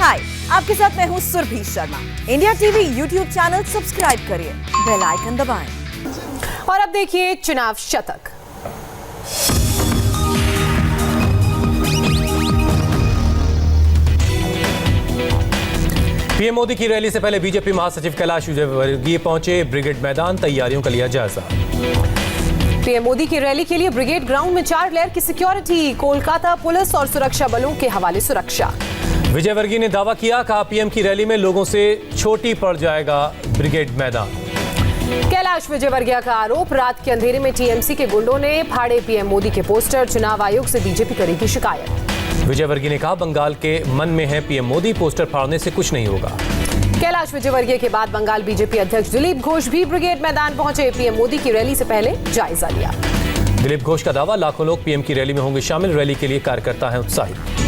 हाय, आपके साथ मैं हूँ Surabhi Sharma. India TV YouTube channel subscribe करिए, बेल आइकन दबाएं। और अब देखिए चुनाव शतक। पीएम मोदी की रैली से पहले बीजेपी महासचिव कैलाश विजयवर्गीय पहुंचे ब्रिगेड मैदान, तैयारियों का लिया जायजा। पीएम मोदी की रैली के लिए ब्रिगेड ग्राउंड में 4 लेयर की सिक्योरिटी, कोलकाता पुलिस और सुरक्षा बलों के हवाले सुरक्षा। विजयवर्गीय ने दावा किया, कहा पीएम की रैली में लोगों से छोटी पड़ जाएगा ब्रिगेड मैदान। कैलाश विजयवर्गीय का आरोप, रात के अंधेरे में टीएमसी के गुंडों ने फाड़े पीएम मोदी के पोस्टर, चुनाव आयोग से बीजेपी करेगी शिकायत। विजयवर्गीय ने कहा, बंगाल के मन में है पीएम मोदी, पोस्टर फाड़ने से कुछ नहीं होगा। कैलाश विजयवर्गीय के बाद बंगाल बीजेपी अध्यक्ष दिलीप घोष भी ब्रिगेड मैदान पहुंचे, पीएम मोदी की रैली से पहले जायजा लिया। दिलीप घोष का दावा, लाखों लोग पीएम की रैली में होंगे शामिल, रैली के लिए कार्यकर्ता हैं उत्साहित।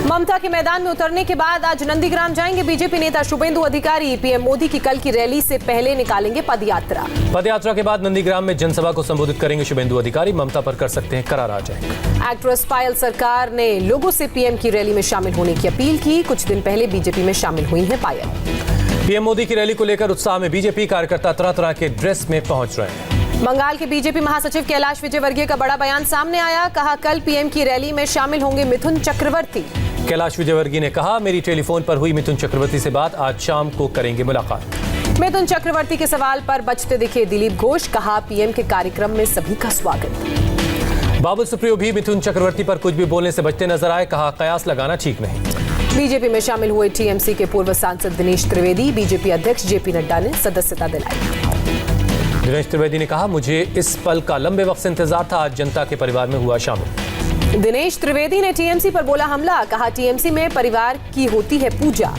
ममता के मैदान में उतरने के बाद आज नंदीग्राम जाएंगे बीजेपी नेता शुभेंदु अधिकारी, पीएम मोदी की कल की रैली से पहले निकालेंगे पदयात्रा। पदयात्रा के बाद नंदीग्राम में जनसभा को संबोधित करेंगे शुभेंदु अधिकारी, ममता पर कर सकते हैं करारा जंग। एक्ट्रेस पायल सरकार ने लोगों से पीएम की रैली में शामिल होने की अपील की, कुछ दिन पहले बीजेपी में शामिल हुई हैं पायल। पीएम मोदी की रैली को लेकर उत्साह में बीजेपी, कार्यकर्ता तरह तरह के ड्रेस में पहुंच रहे हैं। बंगाल के बीजेपी महासचिव कैलाश विजयवर्गीय का बड़ा बयान सामने आया, कहा कल पीएम की रैली में शामिल होंगे मिथुन चक्रवर्ती। कैलाश विजयवर्गीय ने कहा, मेरी टेलीफोन पर हुई मिथुन चक्रवर्ती से बात, आज शाम को करेंगे मुलाकात। मिथुन चक्रवर्ती के सवाल पर बचते दिखे दिलीप घोष, कहा पीएम के कार्यक्रम में सभी का स्वागत। बाबुल सुप्रियो भी मिथुन चक्रवर्ती पर कुछ भी बोलने से बचते नजर आए, कहा कयास लगाना ठीक नहीं। बीजेपी में शामिल हुए टीएमसी के पूर्व सांसद दिनेश त्रिवेदी, बीजेपी अध्यक्ष जेपी नड्डा ने सदस्यता दिलाई। दिनेश त्रिवेदी ने कहा, मुझे इस पल का लंबे वक्त से इंतजार था, आज जनता के परिवार में हुआ शामिल। दिनेश त्रिवेदी ने टीएमसी पर बोला हमला, कहा टीएमसी में परिवार की होती है पूजा।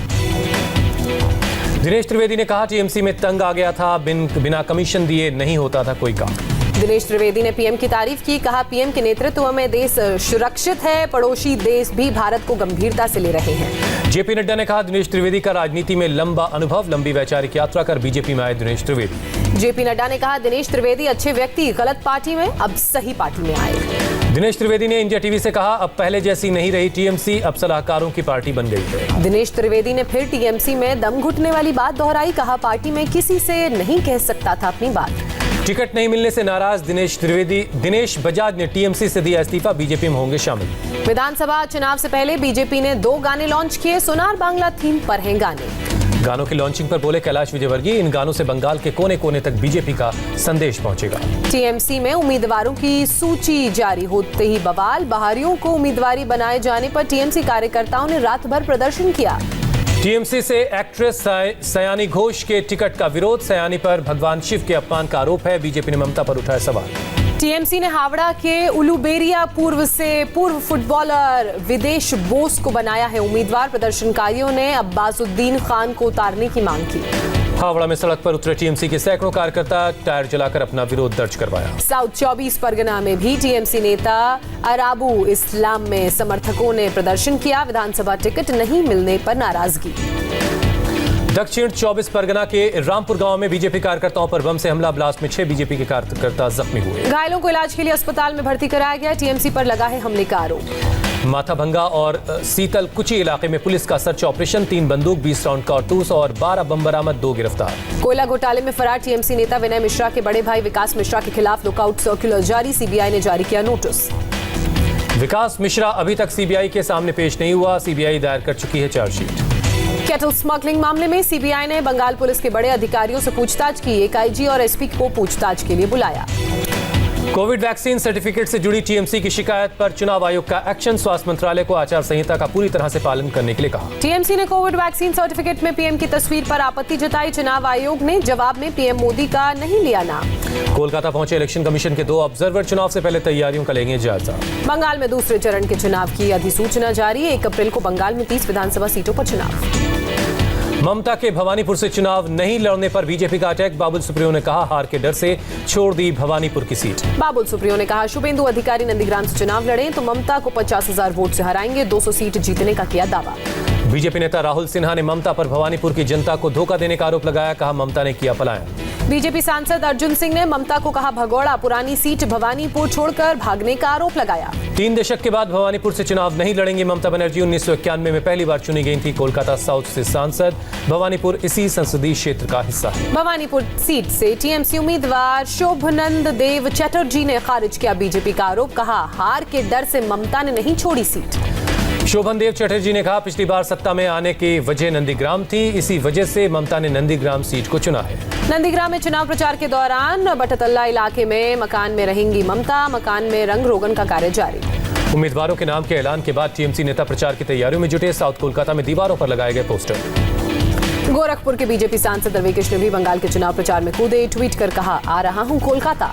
दिनेश त्रिवेदी ने कहा, टीएमसी में तंग आ गया था, बिना कमीशन दिए नहीं होता था कोई काम। दिनेश त्रिवेदी ने पीएम की तारीफ की, कहा पीएम के नेतृत्व में देश सुरक्षित है, पड़ोसी देश भी भारत को गंभीरता से ले रहे हैं। जेपी नड्डा ने कहा, दिनेश त्रिवेदी का राजनीति में लंबा अनुभव, लंबी वैचारिक यात्रा कर बीजेपी में आए दिनेश त्रिवेदी। जेपी नड्डा ने कहा, दिनेश त्रिवेदी अच्छे व्यक्ति, गलत पार्टी में, अब सही पार्टी में आए। दिनेश त्रिवेदी ने इंडिया टीवी से कहा, अब पहले जैसी नहीं रही टीएमसी, अब सलाहकारों की पार्टी बन गई है। दिनेश त्रिवेदी ने फिर टीएमसी में दम घुटने वाली बात दोहराई, कहा पार्टी में किसी से नहीं कह सकता था अपनी बात। टिकट नहीं मिलने से नाराज दिनेश बजाज ने टीएमसी से दिया इस्तीफा, बीजेपी में होंगे शामिल। विधानसभा चुनाव से पहले बीजेपी ने 2 गाने लॉन्च किए, सोनार बांग्ला थीम पर हैं गाने। गानों की लॉन्चिंग पर बोले कैलाश विजयवर्गीय, इन गानों से बंगाल के कोने कोने तक बीजेपी का संदेश पहुंचेगा। टीएमसी में उम्मीदवारों की सूची जारी होते ही बवाल, बाहरियों को उम्मीदवारी बनाए जाने पर टीएमसी कार्यकर्ताओं ने रात भर प्रदर्शन किया। टीएमसी से एक्ट्रेस सयानी घोष के टिकट का विरोध, सयानी पर भगवान शिव के अपमान का आरोप है, बीजेपी ने ममता पर उठाया सवाल। टीएमसी ने हावड़ा के उलुबेरिया पूर्व फुटबॉलर विदेश बोस को बनाया है उम्मीदवार, प्रदर्शनकारियों ने अब्बासुद्दीन खान को उतारने की मांग की। हावड़ा में सड़क पर उतरे टीएमसी के सैकड़ों कार्यकर्ता, टायर जलाकर अपना विरोध दर्ज करवाया। साउथ 24 परगना में भी टीएमसी नेता अराबू इस्लाम में समर्थकों ने प्रदर्शन किया, विधानसभा टिकट नहीं मिलने पर नाराजगी। दक्षिण 24 परगना के रामपुर गांव में बीजेपी कार्यकर्ताओं पर बम से हमला, ब्लास्ट में 6 बीजेपी के कार्यकर्ता जख्मी हुए। घायलों को इलाज के लिए अस्पताल में भर्ती कराया गया, टीएमसी पर लगा है हमले का आरोप। माथाभंगा और सीतल कुची इलाके में पुलिस का सर्च ऑपरेशन, 3 बंदूक, 20 राउंड कारतूस और 12 बम बरामद, 2 गिरफ्तार। कोयला घोटाले में फरार टीएमसी नेता विनय मिश्रा के बड़े भाई विकास मिश्रा के खिलाफ लुकआउट सर्कुलर जारी, सीबीआई ने जारी किया नोटिस। विकास मिश्रा अभी तक सीबीआई के सामने पेश नहीं हुआ, सीबीआई दायर कर चुकी है चार्जशीट। कैटल स्मगलिंग मामले में सीबीआई ने बंगाल पुलिस के बड़े अधिकारियों से पूछताछ की, एक आईजी और एसपी को पूछताछ के लिए बुलाया। कोविड वैक्सीन सर्टिफिकेट से जुड़ी टीएमसी की शिकायत पर चुनाव आयोग का एक्शन, स्वास्थ्य मंत्रालय को आचार संहिता का पूरी तरह से पालन करने के लिए कहा। टीएमसी ने कोविड वैक्सीन सर्टिफिकेट में पीएम की तस्वीर पर आपत्ति जताई, चुनाव आयोग ने जवाब में पीएम मोदी का नहीं लिया नाम। कोलकाता पहुंचे इलेक्शन कमीशन के 2 ऑब्जर्वर, चुनाव से पहले तैयारियों का लेंगे जायजा। बंगाल में दूसरे चरण के चुनाव की अधिसूचना जारी, 1 अप्रैल को बंगाल में 30 विधानसभा सीटों पर चुनाव। ममता के भवानीपुर से चुनाव नहीं लड़ने पर बीजेपी का अटैक, बाबुल सुप्रियो ने कहा, हार के डर से छोड़ दी भवानीपुर की सीट। बाबुल सुप्रियो ने कहा, शुभेंदु अधिकारी नंदीग्राम से चुनाव लड़े तो ममता को 50,000 वोट से हराएंगे, 200 सीट जीतने का किया दावा। बीजेपी नेता राहुल सिन्हा ने ममता पर भवानीपुर की जनता को धोखा देने का आरोप लगाया, कहा ममता ने किया पलायन। बीजेपी सांसद अर्जुन सिंह ने ममता को कहा भगोड़ा, पुरानी सीट भवानीपुर छोड़कर भागने का आरोप लगाया। 3 दशक के बाद भवानीपुर से चुनाव नहीं लड़ेंगी ममता बनर्जी। 1991 में पहली बार चुनी गई थी। कोलकाता साउथ से सांसद। भवानीपुर इसी संसदीय क्षेत्र का हिस्सा है। भवानीपुर सीट से टीएमसी उम्मीदवार शोभनंद देव चटर्जी ने खारिज किया बीजेपी का आरोप, कहा हार के डर से ममता ने नहीं छोड़ी सीट। शोभन देव चटर्जी ने कहा पिछली बार सत्ता में आने की वजह नंदीग्राम थी, इसी वजह से ममता ने नंदीग्राम सीट को चुना है। नंदीग्राम में चुनाव प्रचार के दौरान बटतल्ला इलाके में मकान में रहेंगी ममता, मकान में रंग रोगन का कार्य जारी। उम्मीदवारों के नाम के ऐलान के बाद टीएमसी नेता प्रचार की तैयारियों में जुटे। साउथ कोलकाता में दीवारों पर लगाए गए पोस्टर। गोरखपुर के बीजेपी सांसद रवि कृष्ण भी बंगाल के चुनाव प्रचार में कूदे। ट्वीट कर कहा आ रहा हूं कोलकाता।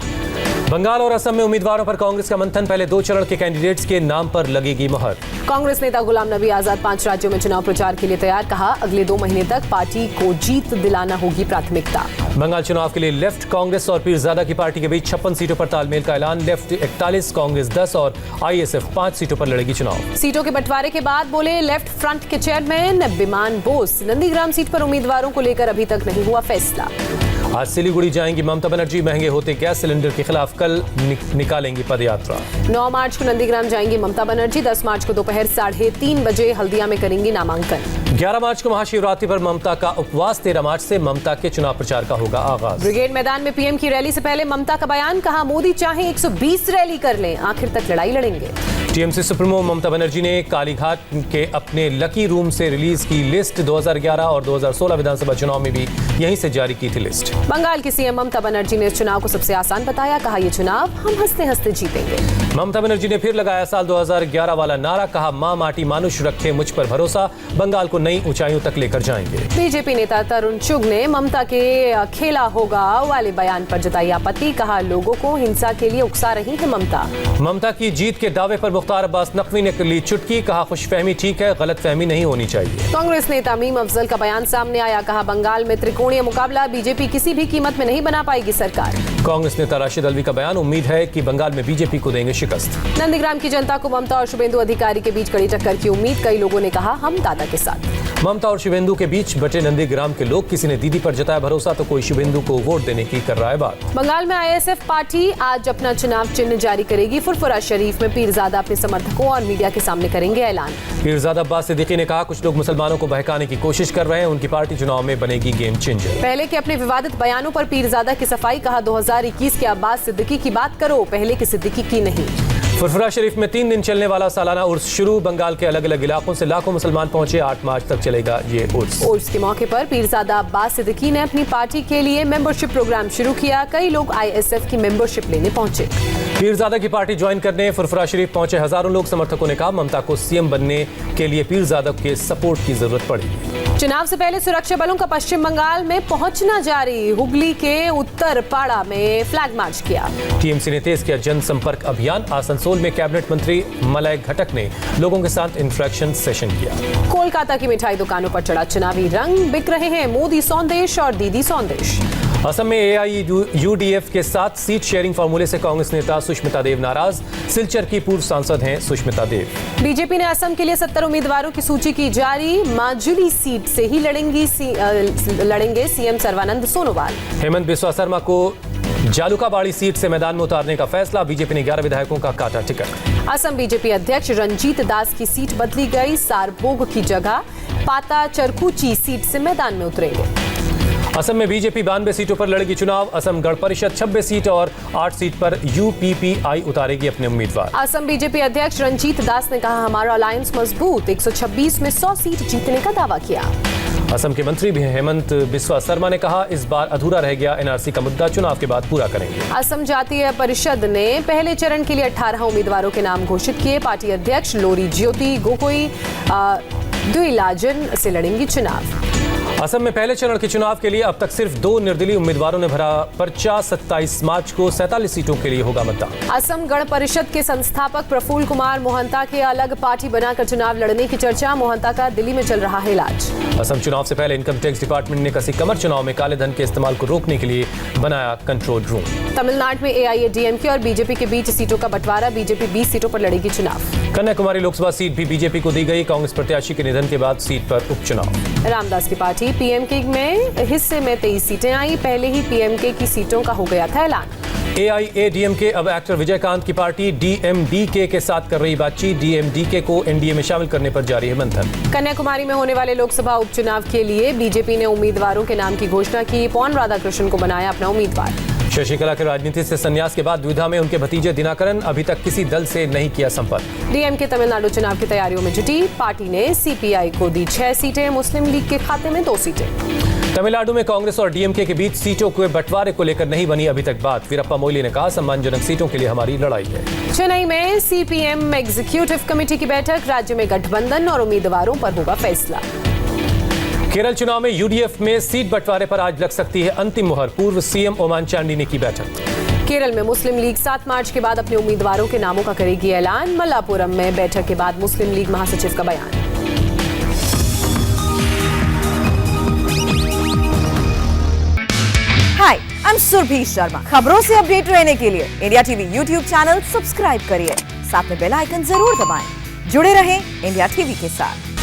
बंगाल और असम में उम्मीदवारों पर कांग्रेस का मंथन। पहले 2 चरण के कैंडिडेट्स के नाम पर लगेगी मुहर। कांग्रेस नेता गुलाम नबी आजाद 5 राज्यों में चुनाव प्रचार के लिए तैयार, कहा अगले 2 महीने तक पार्टी को जीत दिलाना होगी प्राथमिकता। बंगाल चुनाव के लिए लेफ्ट, कांग्रेस और पीरजादा की पार्टी के बीच 56 सीटों पर तालमेल का ऐलान। लेफ्ट 41, कांग्रेस 10 और आईएसएफ 5 सीटों पर लड़ेगी चुनाव। सीटों के बंटवारे के बाद बोले लेफ्ट फ्रंट के चेयरमैन बिमान बोस। नंदीग्राम सीट पर उम्मीदवारों को लेकर अभी तक नहीं हुआ फैसला। आज सिलीगुड़ी जाएंगी ममता बनर्जी। महंगे होते गैस सिलेंडर के खिलाफ कल निकालेंगी पदयात्रा। 9 मार्च को नंदीग्राम जाएंगी ममता बनर्जी। 10 मार्च को दोपहर 3:30 बजे हल्दिया में करेंगी नामांकन। 11 मार्च को महाशिवरात्रि पर ममता का उपवास। 13 मार्च से ममता के चुनाव प्रचार का होगा आगाज। ब्रिगेड मैदान में पीएम की रैली से पहले ममता का बयान, कहा मोदी चाहे 120 रैली कर लें, आखिर तक लड़ाई लड़ेंगे। टीएमसी सुप्रीमो ममता बनर्जी ने कालीघाट के अपने लकी रूम से रिलीज की लिस्ट। 2011 और 2016 विधानसभा चुनाव में भी यहीं से जारी की थी लिस्ट। बंगाल की सीएम ममता बनर्जी ने इस चुनाव को सबसे आसान बताया, कहा ये चुनाव हम हंसते हंसते जीतेंगे। ममता बनर्जी ने फिर लगाया साल 2011 वाला नारा, कहा मां माटी मानुष रखे मुझ पर भरोसा, बंगाल को नई ऊंचाइयों तक लेकर जाएंगे। बीजेपी नेता तरुण चुग ने ममता के खेला होगा वाले बयान पर जताई आपत्ति, कहा लोगों को हिंसा के लिए उकसा रही है ममता। ममता की जीत के दावे पर मुख्तार अब्बास नकवी ने ली चुटकी, कहा खुशफहमी ठीक है, गलतफहमी नहीं होनी चाहिए। कांग्रेस नेता मीम अफजल का बयान सामने आया, कहा बंगाल में त्रिकोणीय मुकाबला बीजेपी किसी भी कीमत में नहीं बना पाएगी सरकार। कांग्रेस नेता राशिद अलवी का बयान, उम्मीद है कि बंगाल में बीजेपी को देंगे शिकस्त। नंदीग्राम की जनता को ममता और शुभेंदु अधिकारी के बीच कड़ी टक्कर की उम्मीद, कई लोगों ने कहा हम दादा के साथ। ममता और शुभेंदु के बीच बटे नंदीग्राम के लोग, किसी ने दीदी पर जताया भरोसा तो कोई शुभेंदु को वोट देने की कर रहा है बात। बंगाल में आईएसएफ पार्टी आज अपना चुनाव चिन्ह जारी करेगी। फुरफुरा शरीफ में पीरजादा अपने समर्थकों और मीडिया के सामने करेंगे ऐलान। पीरजादा अब्बास सिद्दीकी ने कहा कुछ लोग मुसलमानों को बहकाने की कोशिश कर रहे हैं, उनकी पार्टी चुनाव में बनेगी गेम चेंजर। पहले के अपने विवादित बयानों पर पीरजादा की सफाई, कहा 2021 के अब्बास सिद्दीकी की बात करो, पहले के सिद्दीकी की नहीं। फुरफुरा शरीफ में 3 दिन चलने वाला सालाना उर्स शुरू। बंगाल के अलग अलग इलाकों से लाखों मुसलमान पहुंचे। 8 मार्च तक चलेगा ये उर्स। उर्स के मौके पर पीरजादा अब्बास सिद्दीकी ने अपनी पार्टी के लिए मेंबरशिप प्रोग्राम शुरू किया। कई लोग आईएसएफ की मेंबरशिप लेने पहुंचे। पीरजादा की पार्टी ज्वाइन करने फुरफुरा शरीफ पहुंचे हजारों लोग। समर्थकों ने कहा ममता को सीएम बनने के लिए पीरजादा के सपोर्ट की जरूरत पड़ेगी। चुनाव से पहले सुरक्षा बलों का पश्चिम बंगाल में पहुंचना जारी। हुगली के उत्तर पाड़ा में फ्लैग मार्च किया। टीएमसी ने तेज किया जनसंपर्क अभियान। आसनसोल में कैबिनेट मंत्री मलय घटक ने लोगों के साथ इंटरेक्शन सेशन किया। कोलकाता की मिठाई दुकानों पर चढ़ा चुनावी रंग, बिक रहे हैं मोदी सौंदेश और दीदी सौंदेश। असम में एआईयूडीएफ के साथ सीट शेयरिंग फार्मूले से कांग्रेस नेता सुष्मिता देव नाराज। सिलचर की पूर्व सांसद हैं सुष्मिता देव। बीजेपी ने असम के लिए 70 उम्मीदवारों की सूची की जारी। माजुली सीट से ही लड़ेंगे सीएम सर्बानंद सोनोवाल। हेमंत बिस्वा शर्मा को जालुकाबाड़ी सीट से मैदान में उतारने का फैसला। बीजेपी ने 11 विधायकों का काटा टिकट। असम बीजेपी अध्यक्ष रंजीत दास की सीट बदली गई। सारभोग की जगह पाता चरकुची सीट से मैदान में उतरेंगे। असम में बीजेपी 92 सीटों पर लड़ेगी चुनाव। असम गण परिषद 26 सीट और 8 सीट पर यूपीपीआई उतारेगी अपने उम्मीदवार। असम बीजेपी अध्यक्ष रंजीत दास ने कहा हमारा अलायंस मजबूत। 126 में 100 सीट जीतने का दावा किया। असम के मंत्री भी हेमंत बिस्वा शर्मा ने कहा इस बार अधूरा रह गया एनआरसी का मुद्दा, चुनाव के बाद पूरा करेंगे। असम जातीय परिषद ने पहले चरण के लिए 18 उम्मीदवारों के नाम घोषित किए। पार्टी अध्यक्ष लोरी ज्योति गोगोई दुईलाजन से लड़ेंगी चुनाव। असम में पहले चरण के चुनाव के लिए अब तक सिर्फ 2 निर्दलीय उम्मीदवारों ने भरा पर्चा। 27 मार्च को 47 सीटों के लिए होगा मतदान। असम गण परिषद के संस्थापक प्रफुल्ल कुमार मोहंता के अलग पार्टी बनाकर चुनाव लड़ने की चर्चा। मोहंता का दिल्ली में चल रहा है इलाज। असम चुनाव से पहले इनकम टैक्स डिपार्टमेंट ने कसी कमर। चुनाव में काले धन के इस्तेमाल को रोकने के लिए बनाया कंट्रोल रूम। तमिलनाडु में एआईएडीएमके और बीजेपी के बीच सीटों का बंटवारा, बीजेपी 20 सीटों पर लड़ेगी चुनाव। कन्याकुमारी लोकसभा सीट भी बीजेपी को दी गई, कांग्रेस प्रत्याशी के निधन के बाद सीट पर उपचुनाव। रामदास की पार्टी पीएमके में हिस्से में 23 सीटें आई, पहले ही पीएमके की सीटों का हो गया था ऐलान। एआईएडीएमके अब एक्टर विजयकांत की पार्टी डीएमडीके के साथ कर रही बातचीत, डीएमडीके को एनडीए में शामिल करने पर जारी है मंथन। कन्याकुमारी में होने वाले लोकसभा उपचुनाव के लिए बीजेपी ने उम्मीदवारों के नाम की घोषणा की, पॉन राधाकृष्णन को बनाया अपना उम्मीदवार। शशिकला के राजनीति से संन्यास के बाद द्विधा में उनके भतीजे दिनाकरन अभी तक किसी दल से नहीं किया संपर्क। डीएमके तमिलनाडु चुनाव की तैयारियों में जुटी, पार्टी ने सीपीआई को दी 6 सीटें, मुस्लिम लीग के खाते में 2 सीटें। तमिलनाडु में कांग्रेस और डीएमके के बीच सीटों के बंटवारे को लेकर नहीं बनी अभी तक बात। वीरप्पा मोइली ने कहा, सम्मानजनक सीटों के लिए हमारी लड़ाई है। चेन्नई में सीपीएम एग्जीक्यूटिव कमेटी की बैठक, राज्य में गठबंधन और उम्मीदवारों पर होगा फैसला। केरल चुनाव में यूडीएफ में सीट बंटवारे पर आज लग सकती है अंतिम मुहर, पूर्व सीएम ओमान चांडी ने की बैठक। केरल में मुस्लिम लीग 7 मार्च के बाद अपने उम्मीदवारों के नामों का करेगी ऐलान, मल्लापुरम में बैठक के बाद मुस्लिम लीग महासचिव का बयान। हाय, आई एम सुरभि शर्मा। खबरों से अपडेट रहने के लिए India TV YouTube channel subscribe करिए, साथ में बेल आइकन जरूर दबाएं। जुड़े रहें इंडिया टीवी के साथ।